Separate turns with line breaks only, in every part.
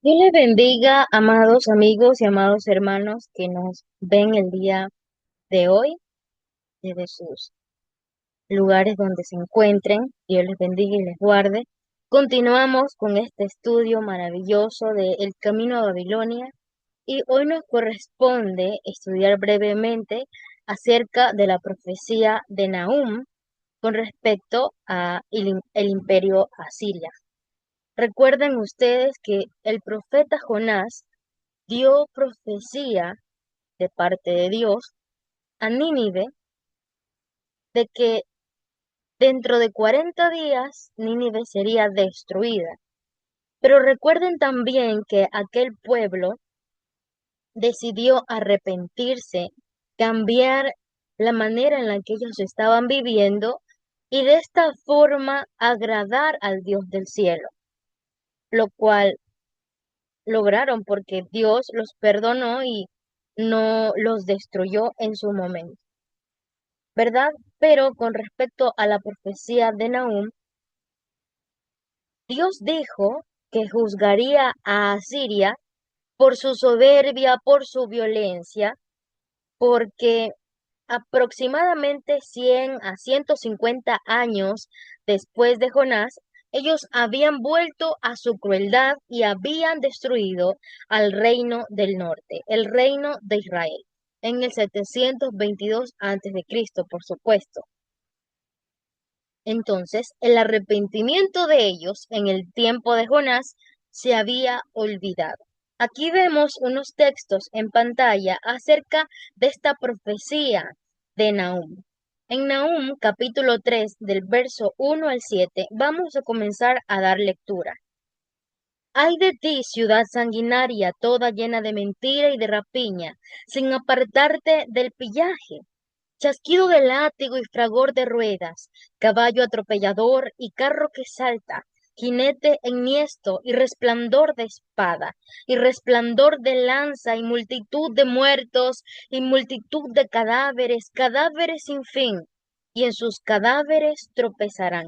Dios les bendiga, amados amigos y amados hermanos que nos ven el día de hoy desde sus lugares donde se encuentren. Dios les bendiga y les guarde. Continuamos con este estudio maravilloso de El Camino a Babilonia y hoy nos corresponde estudiar brevemente acerca de la profecía de Nahum con respecto a el imperio asiria. Recuerden ustedes que el profeta Jonás dio profecía de parte de Dios a Nínive de que dentro de 40 días Nínive sería destruida. Pero recuerden también que aquel pueblo decidió arrepentirse, cambiar la manera en la que ellos estaban viviendo y de esta forma agradar al Dios del cielo, lo cual lograron porque Dios los perdonó y no los destruyó en su momento. ¿Verdad? Pero con respecto a la profecía de Nahum, Dios dijo que juzgaría a Asiria por su soberbia, por su violencia, porque aproximadamente 100 a 150 años después de Jonás, ellos habían vuelto a su crueldad y habían destruido al reino del norte, el reino de Israel, en el 722 a.C., por supuesto. Entonces, el arrepentimiento de ellos en el tiempo de Jonás se había olvidado. Aquí vemos unos textos en pantalla acerca de esta profecía de Nahum. En Nahum capítulo 3 del verso 1 al 7 vamos a comenzar a dar lectura. Ay de ti, ciudad sanguinaria, toda llena de mentira y de rapiña, sin apartarte del pillaje, chasquido de látigo y fragor de ruedas, caballo atropellador y carro que salta, jinete enhiesto y resplandor de espada, y resplandor de lanza y multitud de muertos y multitud de cadáveres, cadáveres sin fin, y en sus cadáveres tropezarán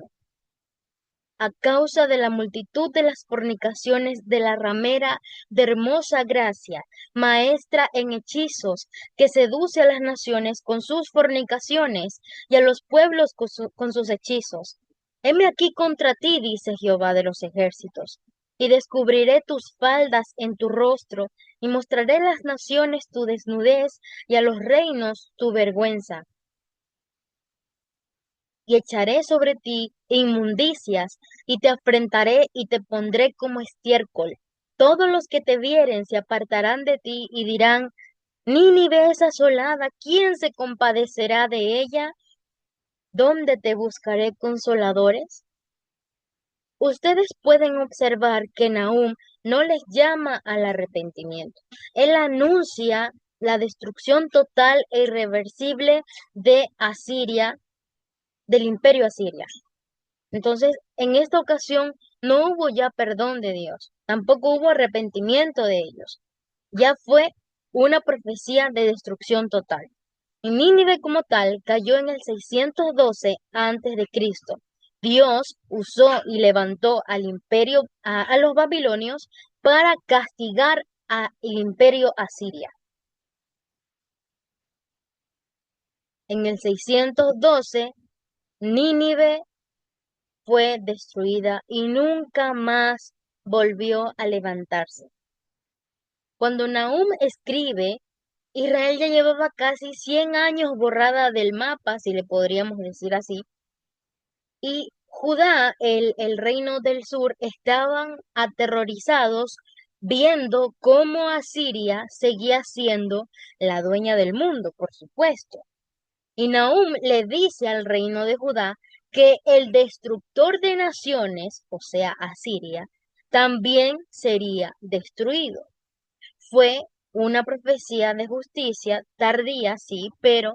a causa de la multitud de las fornicaciones de la ramera de hermosa gracia, maestra en hechizos, que seduce a las naciones con sus fornicaciones y a los pueblos con sus hechizos. Heme aquí contra ti, dice Jehová de los ejércitos, y descubriré tus faldas en tu rostro, y mostraré a las naciones tu desnudez y a los reinos tu vergüenza y echaré sobre ti inmundicias, y te afrentaré y te pondré como estiércol. Todos los que te vieren se apartarán de ti y dirán, Nínive es asolada, ¿quién se compadecerá de ella? ¿Dónde te buscaré consoladores? Ustedes pueden observar que Nahum no les llama al arrepentimiento. Él anuncia la destrucción total e irreversible de Asiria, del imperio asiria. Entonces, en esta ocasión no hubo ya perdón de Dios, tampoco hubo arrepentimiento de ellos. Ya fue una profecía de destrucción total. Y Nínive como tal cayó en el 612 antes de Cristo. Dios usó y levantó al imperio, a los babilonios para castigar al imperio asiria. En el 612, Nínive fue destruida y nunca más volvió a levantarse. Cuando Nahum escribe, Israel ya llevaba casi 100 años borrada del mapa, si le podríamos decir así, y Judá, el reino del sur, estaban aterrorizados viendo cómo Asiria seguía siendo la dueña del mundo, por supuesto. Y Nahum le dice al reino de Judá que el destructor de naciones, o sea, Asiria, también sería destruido. Fue una profecía de justicia tardía, sí, pero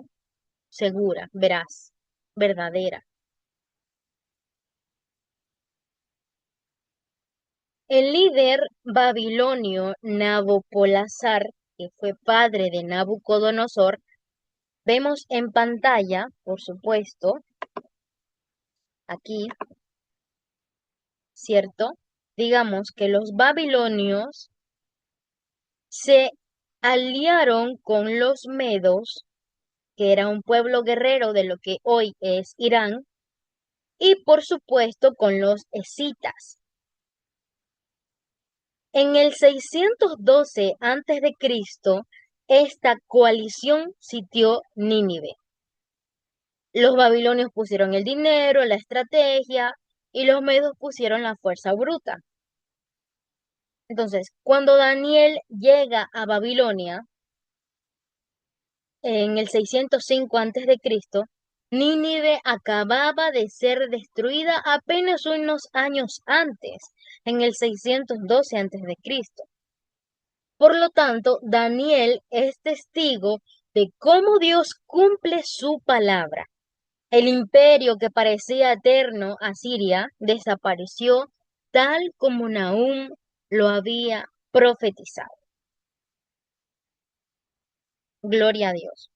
segura, veraz, verdadera. El líder babilonio Nabopolassar, que fue padre de Nabucodonosor, vemos en pantalla, por supuesto, aquí, ¿cierto? digamos que los babilonios se aliaron con los medos, que era un pueblo guerrero de lo que hoy es Irán, y por supuesto con los escitas. En el 612 a.C., esta coalición sitió Nínive. Los babilonios pusieron el dinero, la estrategia, y los medos pusieron la fuerza bruta. Entonces, cuando Daniel llega a Babilonia, en el 605 a.C., Nínive acababa de ser destruida apenas unos años antes, en el 612 a.C. Por lo tanto, Daniel es testigo de cómo Dios cumple su palabra. El imperio que parecía eterno, Asiria, desapareció tal como Nahum lo había profetizado. Gloria a Dios.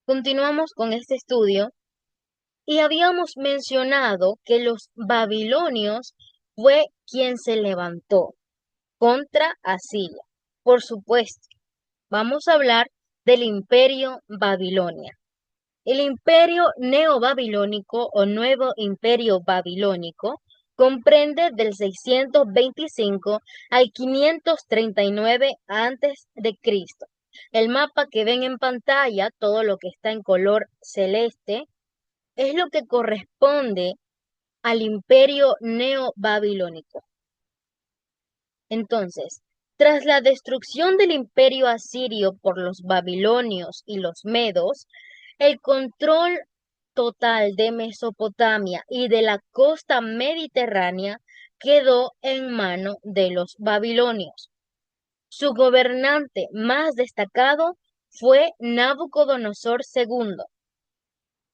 Continuamos con este estudio y habíamos mencionado que los babilonios fue quien se levantó contra Asiria. Por supuesto, vamos a hablar del imperio Babilonia. El imperio neobabilónico o nuevo imperio babilónico comprende del 625 al 539 antes de Cristo. El mapa que ven en pantalla, todo lo que está en color celeste, es lo que corresponde al imperio neobabilónico. Entonces, tras la destrucción del imperio asirio por los babilonios y los medos, el control total de Mesopotamia y de la costa mediterránea quedó en mano de los babilonios. Su gobernante más destacado fue Nabucodonosor II,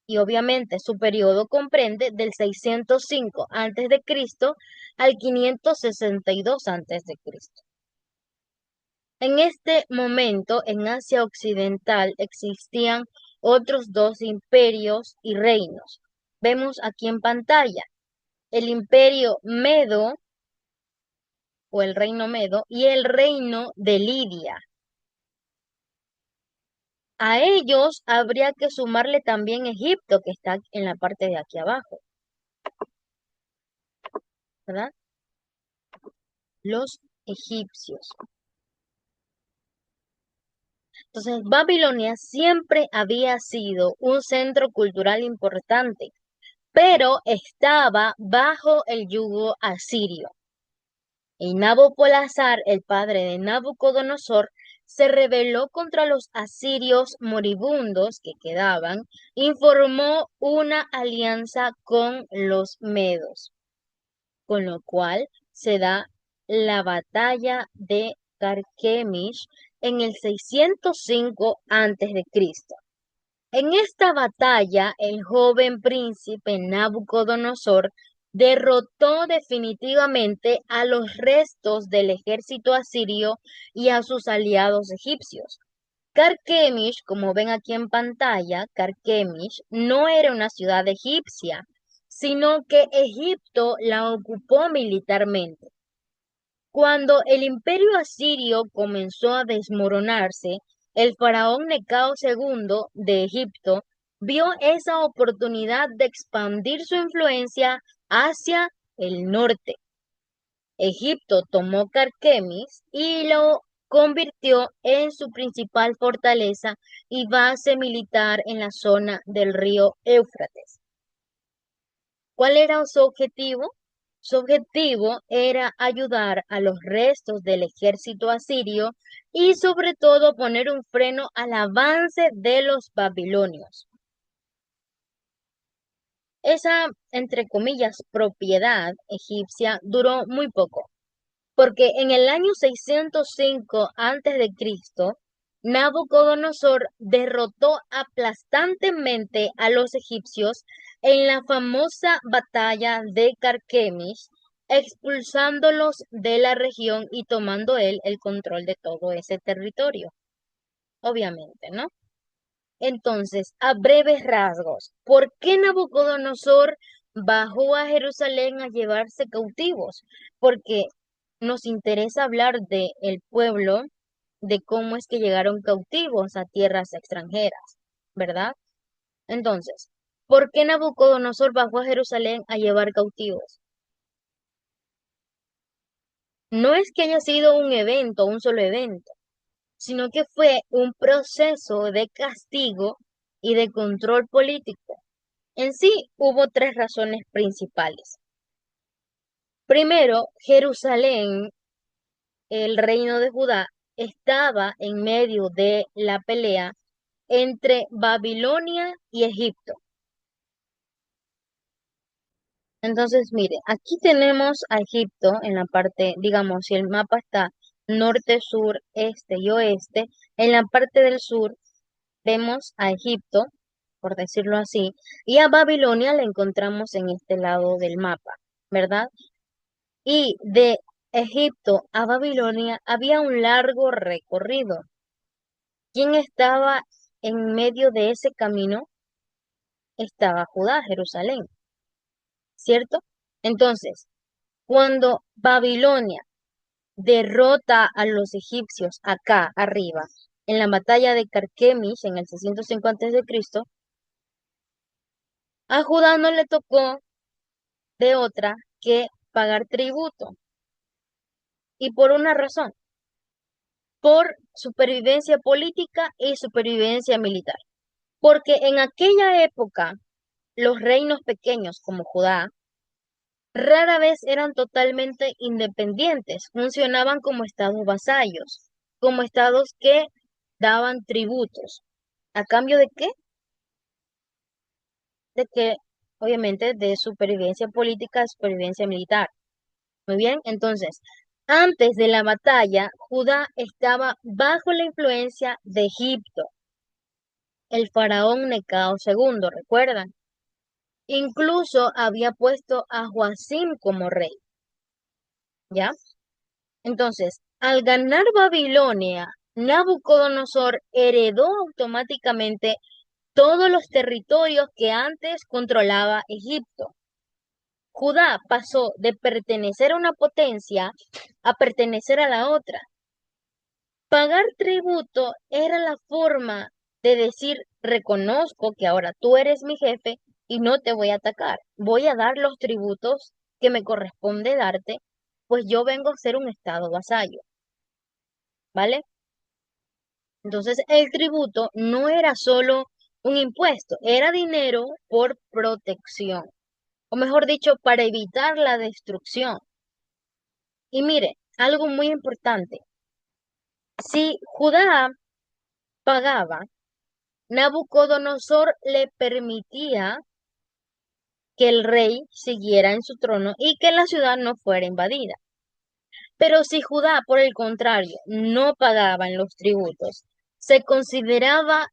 y obviamente su periodo comprende del 605 a.C. al 562 a.C. En este momento, en Asia Occidental existían otros dos imperios y reinos. Vemos aquí en pantalla el imperio Medo o el reino Medo y el reino de Lidia. A ellos habría que sumarle también Egipto, que está en la parte de aquí abajo, ¿verdad? Los egipcios. Entonces, Babilonia siempre había sido un centro cultural importante, pero estaba bajo el yugo asirio. Y Nabopolassar, el padre de Nabucodonosor, se rebeló contra los asirios moribundos que quedaban y formó una alianza con los medos, con lo cual se da la batalla de Carquemish en el 605 a.C. En esta batalla, el joven príncipe Nabucodonosor derrotó definitivamente a los restos del ejército asirio y a sus aliados egipcios. Carquemish, como ven aquí en pantalla, Carquemish no era una ciudad egipcia, sino que Egipto la ocupó militarmente. Cuando el imperio asirio comenzó a desmoronarse, el faraón Necao II de Egipto vio esa oportunidad de expandir su influencia hacia el norte. Egipto tomó Carquemis y lo convirtió en su principal fortaleza y base militar en la zona del río Éufrates. ¿Cuál era su objetivo? Su objetivo era ayudar a los restos del ejército asirio y sobre todo poner un freno al avance de los babilonios. Esa, entre comillas, propiedad egipcia duró muy poco, porque en el año 605 a.C., Nabucodonosor derrotó aplastantemente a los egipcios en la famosa batalla de Carquemis, expulsándolos de la región y tomando él el control de todo ese territorio, obviamente, ¿no? Entonces, a breves rasgos, ¿por qué Nabucodonosor bajó a Jerusalén a llevarse cautivos? Porque nos interesa hablar de el pueblo, de cómo es que llegaron cautivos a tierras extranjeras, ¿verdad? Entonces, ¿por qué Nabucodonosor bajó a Jerusalén a llevar cautivos? No es que haya sido un evento, un solo evento, sino que fue un proceso de castigo y de control político. En sí, hubo tres razones principales. Primero, Jerusalén, el reino de Judá, estaba en medio de la pelea entre Babilonia y Egipto. Entonces, mire, aquí tenemos a Egipto en la parte, digamos, si el mapa está norte, sur, este y oeste, en la parte del sur vemos a Egipto, por decirlo así, y a Babilonia la encontramos en este lado del mapa, ¿verdad? Y de Egipto a Babilonia había un largo recorrido. ¿Quién estaba en medio de ese camino? Estaba Judá, Jerusalén, ¿cierto? Entonces, cuando Babilonia derrota a los egipcios acá arriba, en la batalla de Carquemis en el 605 a.C., a Judá no le tocó de otra que pagar tributo. Y por una razón, por supervivencia política y supervivencia militar. Porque en aquella época, los reinos pequeños como Judá rara vez eran totalmente independientes, funcionaban como estados vasallos, como estados que daban tributos. ¿A cambio de qué? De que, obviamente, de supervivencia política, supervivencia militar. Muy bien, entonces, antes de la batalla, Judá estaba bajo la influencia de Egipto, el faraón Necao II, ¿recuerdan? Incluso había puesto a Joacim como rey, ¿ya? Entonces, al ganar Babilonia, Nabucodonosor heredó automáticamente todos los territorios que antes controlaba Egipto. Judá pasó de pertenecer a una potencia a pertenecer a la otra. Pagar tributo era la forma de decir, reconozco que ahora tú eres mi jefe y no te voy a atacar. Voy a dar los tributos que me corresponde darte, pues yo vengo a ser un estado vasallo, ¿vale? Entonces el tributo no era solo un impuesto, era dinero por protección, o mejor dicho, para evitar la destrucción. Y mire, algo muy importante, si Judá pagaba, Nabucodonosor le permitía que el rey siguiera en su trono y que la ciudad no fuera invadida. Pero si Judá, por el contrario, no pagaba en los tributos, se consideraba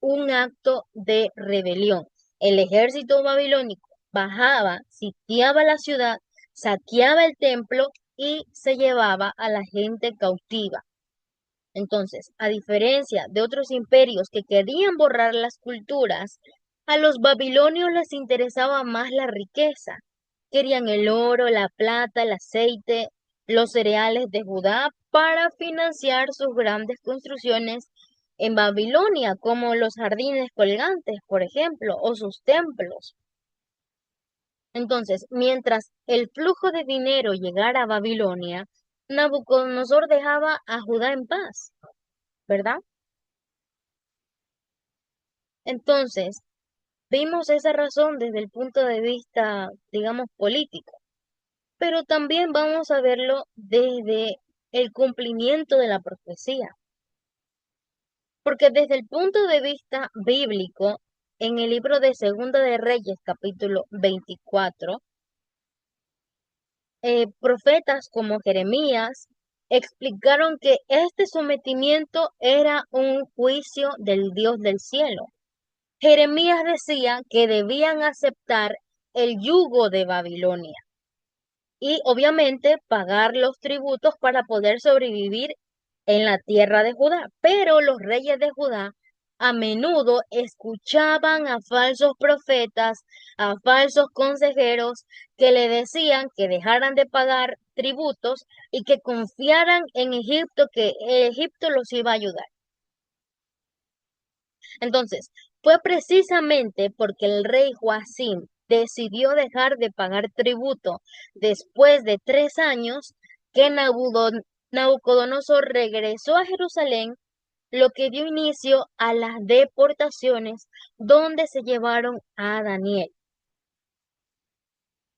un acto de rebelión. El ejército babilónico bajaba, sitiaba la ciudad, saqueaba el templo y se llevaba a la gente cautiva. Entonces, a diferencia de otros imperios que querían borrar las culturas, a los babilonios les interesaba más la riqueza. Querían el oro, la plata, el aceite, los cereales de Judá para financiar sus grandes construcciones en Babilonia, como los jardines colgantes, por ejemplo, o sus templos. Entonces, mientras el flujo de dinero llegara a Babilonia, Nabucodonosor dejaba a Judá en paz, ¿verdad? Entonces, vimos esa razón desde el punto de vista, digamos, político, pero también vamos a verlo desde el cumplimiento de la profecía, porque desde el punto de vista bíblico, en el libro de Segunda de Reyes, capítulo 24, profetas como Jeremías explicaron que este sometimiento era un juicio del Dios del cielo. Jeremías decía que debían aceptar el yugo de Babilonia y obviamente pagar los tributos para poder sobrevivir en la tierra de Judá. Pero los reyes de Judá a menudo escuchaban a falsos profetas, a falsos consejeros que le decían que dejaran de pagar tributos y que confiaran en Egipto, que Egipto los iba a ayudar. Entonces, fue precisamente porque el rey Joacim decidió dejar de pagar tributo después de 3 años que Nabucodonosor regresó a Jerusalén, lo que dio inicio a las deportaciones donde se llevaron a Daniel.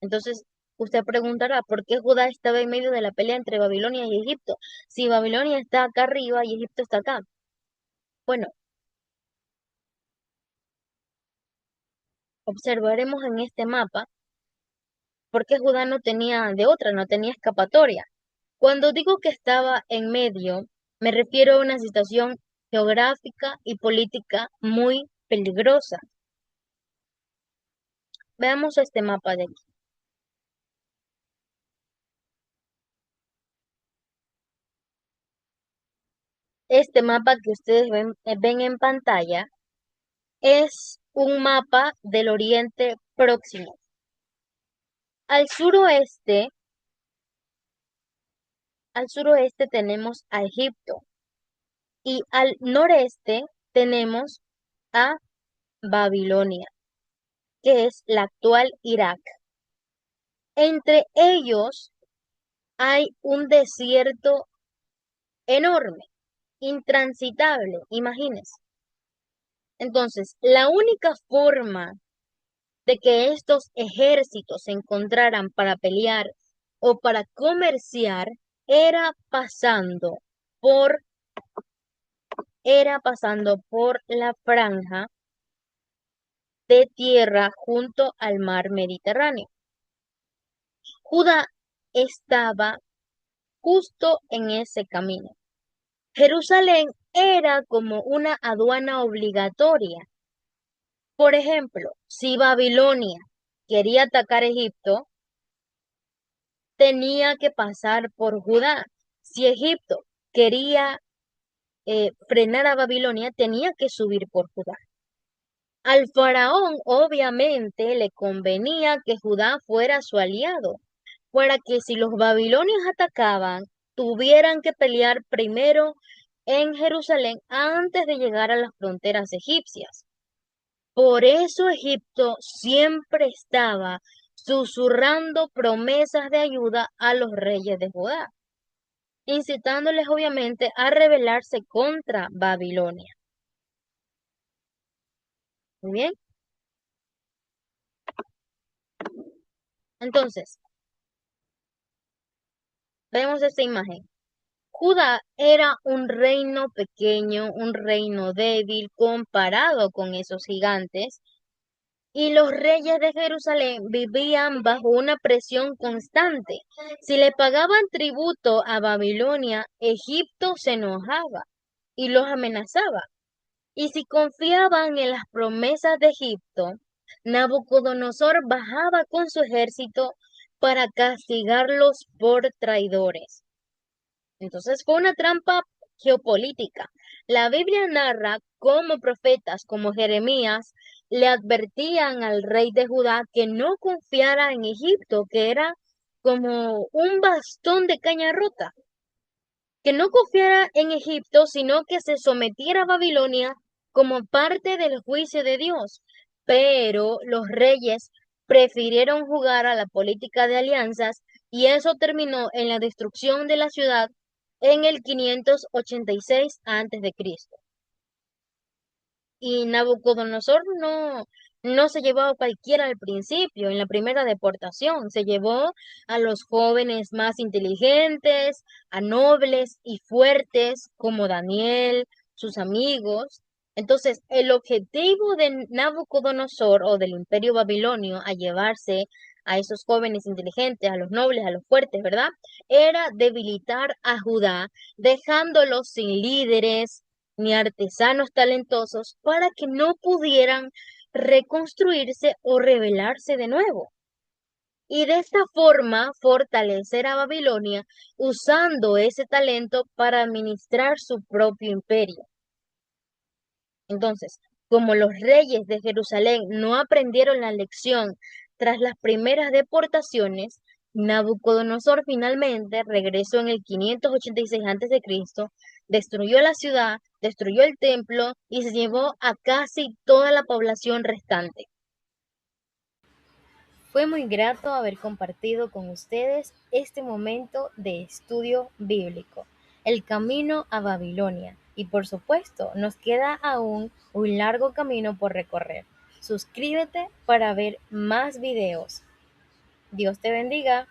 Entonces, usted preguntará, ¿por qué Judá estaba en medio de la pelea entre Babilonia y Egipto? Si Babilonia está acá arriba y Egipto está acá. Bueno, observaremos en este mapa por qué Judá no tenía de otra, no tenía escapatoria. Cuando digo que estaba en medio, me refiero a una situación geográfica y política muy peligrosa. Veamos este mapa de aquí. Este mapa que ustedes ven en pantalla es un mapa del Oriente Próximo. Al suroeste, al suroeste tenemos a Egipto y al noreste tenemos a Babilonia, que es la actual Irak. Entre ellos hay un desierto enorme, intransitable, imagínense. Entonces, la única forma de que estos ejércitos se encontraran para pelear o para comerciar era pasando por, era pasando por la franja de tierra junto al mar Mediterráneo. Judá estaba justo en ese camino. Jerusalén era como una aduana obligatoria. Por ejemplo, si Babilonia quería atacar Egipto, tenía que pasar por Judá. Si Egipto quería frenar a Babilonia, tenía que subir por Judá. Al faraón obviamente le convenía que Judá fuera su aliado, para que si los babilonios atacaban, tuvieran que pelear primero en Jerusalén antes de llegar a las fronteras egipcias. Por eso Egipto siempre estaba susurrando promesas de ayuda a los reyes de Judá, incitándoles obviamente a rebelarse contra Babilonia. Muy bien. Entonces, vemos esta imagen. Judá era un reino pequeño, un reino débil comparado con esos gigantes, y los reyes de Jerusalén vivían bajo una presión constante. Si le pagaban tributo a Babilonia, Egipto se enojaba y los amenazaba. Y si confiaban en las promesas de Egipto, Nabucodonosor bajaba con su ejército para castigarlos por traidores. Entonces fue una trampa geopolítica. La Biblia narra cómo profetas como Jeremías le advertían al rey de Judá que no confiara en Egipto, que era como un bastón de caña rota, que no confiara en Egipto, sino que se sometiera a Babilonia como parte del juicio de Dios. Pero los reyes prefirieron jugar a la política de alianzas y eso terminó en la destrucción de la ciudad en el 586 a.C. Y Nabucodonosor no se llevó a cualquiera al principio, en la primera deportación, se llevó a los jóvenes más inteligentes, a nobles y fuertes como Daniel, sus amigos. Entonces, el objetivo de Nabucodonosor o del imperio babilonio a llevarse a esos jóvenes inteligentes, a los nobles, a los fuertes, ¿verdad? Era debilitar a Judá, dejándolos sin líderes, ni artesanos talentosos para que no pudieran reconstruirse o rebelarse de nuevo. Y de esta forma fortalecer a Babilonia usando ese talento para administrar su propio imperio. Entonces, como los reyes de Jerusalén no aprendieron la lección tras las primeras deportaciones, Nabucodonosor finalmente regresó en el 586 a.C., destruyó la ciudad, destruyó el templo y se llevó a casi toda la población restante. Fue muy grato haber compartido con ustedes este momento de estudio bíblico, el camino a Babilonia. Y por supuesto, nos queda aún un largo camino por recorrer. Suscríbete para ver más videos. Dios te bendiga.